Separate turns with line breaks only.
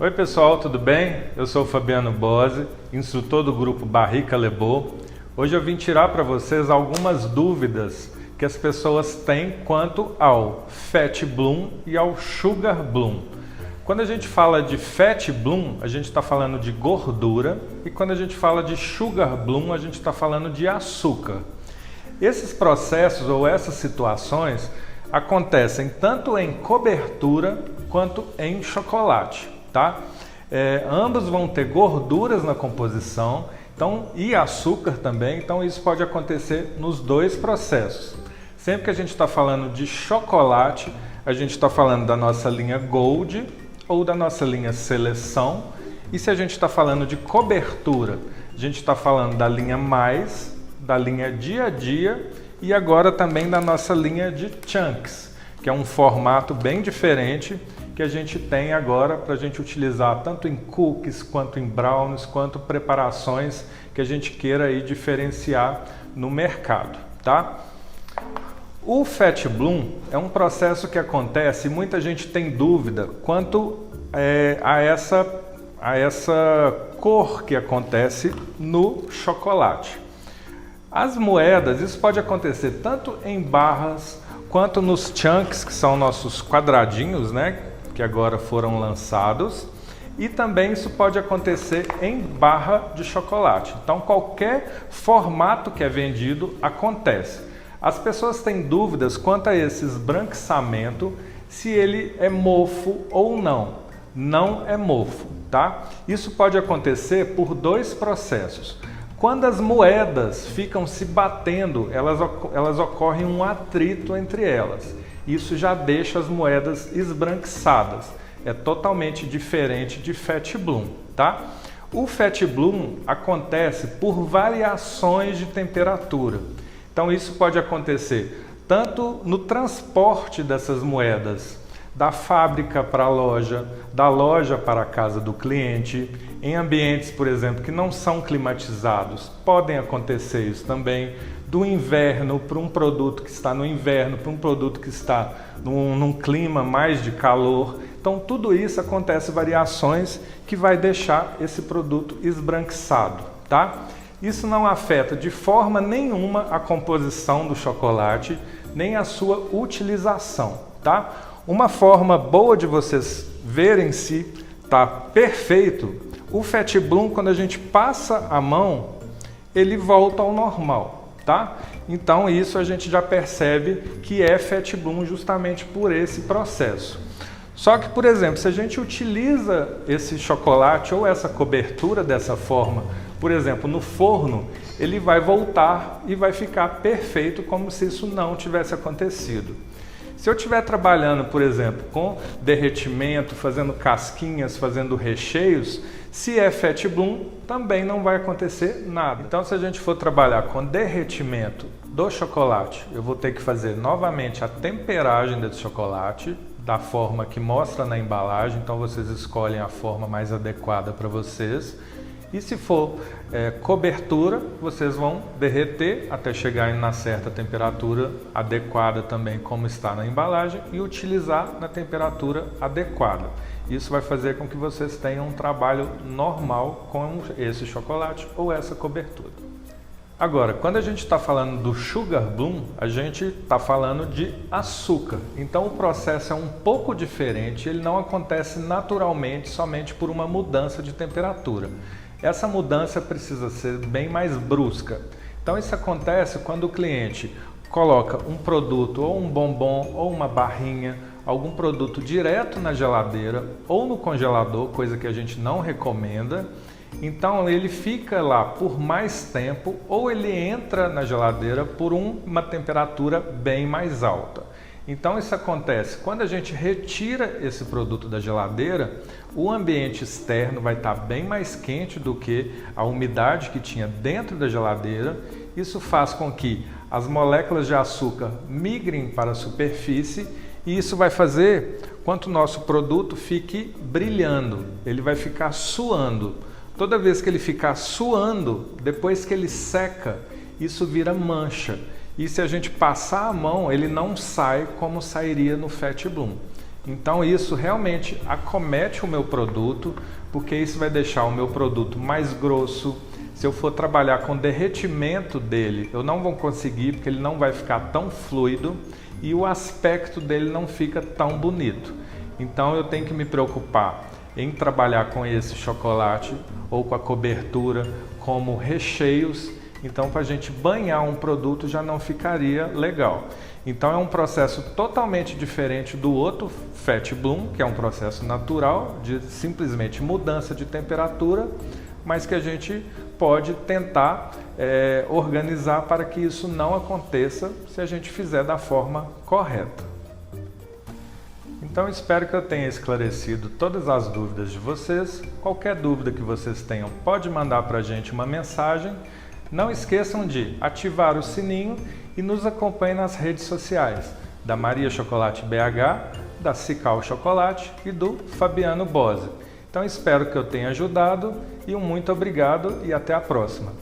Oi pessoal, tudo bem? Eu sou o Fabiano Bose, instrutor do grupo Barrica Lebo. Hoje eu vim tirar para vocês algumas dúvidas que as pessoas têm quanto ao Fat Bloom e ao Sugar Bloom. Quando a gente fala de Fat Bloom, a gente está falando de gordura, e quando a gente fala de Sugar Bloom, a gente está falando de açúcar. Esses processos ou essas situações acontecem tanto em cobertura quanto em chocolate, tá? Ambos vão ter gorduras na composição, e açúcar também, então isso pode acontecer nos dois processos. Sempre que a gente está falando de chocolate, a gente está falando da nossa linha Gold ou da nossa linha Seleção, e se a gente está falando de cobertura, a gente está falando da linha Mais, da linha Dia a Dia e agora também da nossa linha de Chunks, que é um formato bem diferente que a gente tem agora para a gente utilizar tanto em cookies, quanto em brownies, quanto preparações que a gente queira aí diferenciar no mercado, tá? O Fat Bloom é um processo que acontece e muita gente tem dúvida quanto a essa cor que acontece no chocolate. As moedas, isso pode acontecer tanto em barras quanto nos chunks, que são nossos quadradinhos, né, que agora foram lançados, e também isso pode acontecer em barra de chocolate. Então qualquer formato que é vendido acontece. As pessoas têm dúvidas quanto a esse esbranquiçamento, se ele é mofo ou não. Não é mofo, tá? Isso pode acontecer por dois processos. Quando as moedas ficam se batendo, elas ocorrem um atrito entre elas. Isso já deixa as moedas esbranquiçadas. É totalmente diferente de Fat Bloom, tá? O Fat Bloom acontece por variações de temperatura. Então isso pode acontecer tanto no transporte dessas moedas, da fábrica para a loja, da loja para a casa do cliente, em ambientes, por exemplo, que não são climatizados, podem acontecer isso também, do inverno para um produto que está no inverno, para um produto que está num clima mais de calor. Então tudo isso acontece variações que vai deixar esse produto esbranquiçado, tá? Isso não afeta de forma nenhuma a composição do chocolate, nem a sua utilização, tá? Uma forma boa de vocês verem se tá perfeito, o Fat Bloom, quando a gente passa a mão, ele volta ao normal, tá? Então isso a gente já percebe que é Fat Bloom justamente por esse processo. Só que, por exemplo, se a gente utiliza esse chocolate ou essa cobertura dessa forma, por exemplo, no forno, ele vai voltar e vai ficar perfeito como se isso não tivesse acontecido. Se eu estiver trabalhando, por exemplo, com derretimento, fazendo casquinhas, fazendo recheios, se é Fat Bloom, também não vai acontecer nada. Então, se a gente for trabalhar com derretimento do chocolate, eu vou ter que fazer novamente a temperagem desse chocolate, da forma que mostra na embalagem, então vocês escolhem a forma mais adequada para vocês. E se for cobertura, vocês vão derreter até chegar na certa temperatura adequada também, como está na embalagem, e utilizar na temperatura adequada. Isso vai fazer com que vocês tenham um trabalho normal com esse chocolate ou essa cobertura. Agora, quando a gente está falando do Sugar Bloom, a gente está falando de açúcar. Então o processo é um pouco diferente, ele não acontece naturalmente somente por uma mudança de temperatura. Essa mudança precisa ser bem mais brusca. Então isso acontece quando o cliente coloca um produto, ou um bombom, ou uma barrinha, algum produto direto na geladeira ou no congelador, coisa que a gente não recomenda. Então ele fica lá por mais tempo ou ele entra na geladeira por uma temperatura bem mais alta. Então isso acontece quando a gente retira esse produto da geladeira, o ambiente externo vai estar bem mais quente do que a umidade que tinha dentro da geladeira. Isso faz com que as moléculas de açúcar migrem para a superfície e isso vai fazer com que o nosso produto fique brilhando, ele vai ficar suando. Toda vez que ele ficar suando, depois que ele seca, isso vira mancha. E se a gente passar a mão, ele não sai como sairia no Fat Bloom. Então isso realmente acomete o meu produto, porque isso vai deixar o meu produto mais grosso. Se eu for trabalhar com derretimento dele, eu não vou conseguir, porque ele não vai ficar tão fluido e o aspecto dele não fica tão bonito. Então eu tenho que me preocupar em trabalhar com esse chocolate ou com a cobertura como recheios. Então, para a gente banhar um produto já não ficaria legal. Então é um processo totalmente diferente do outro Fat Bloom, que é um processo natural de simplesmente mudança de temperatura, mas que a gente pode tentar organizar para que isso não aconteça se a gente fizer da forma correta. Então espero que eu tenha esclarecido todas as dúvidas de vocês. Qualquer dúvida que vocês tenham, pode mandar para a gente uma mensagem. Não esqueçam de ativar o sininho e nos acompanhem nas redes sociais da Maria Chocolate BH, da Cical Chocolate e do Fabiano Bose. Então espero que eu tenha ajudado e um muito obrigado e até a próxima.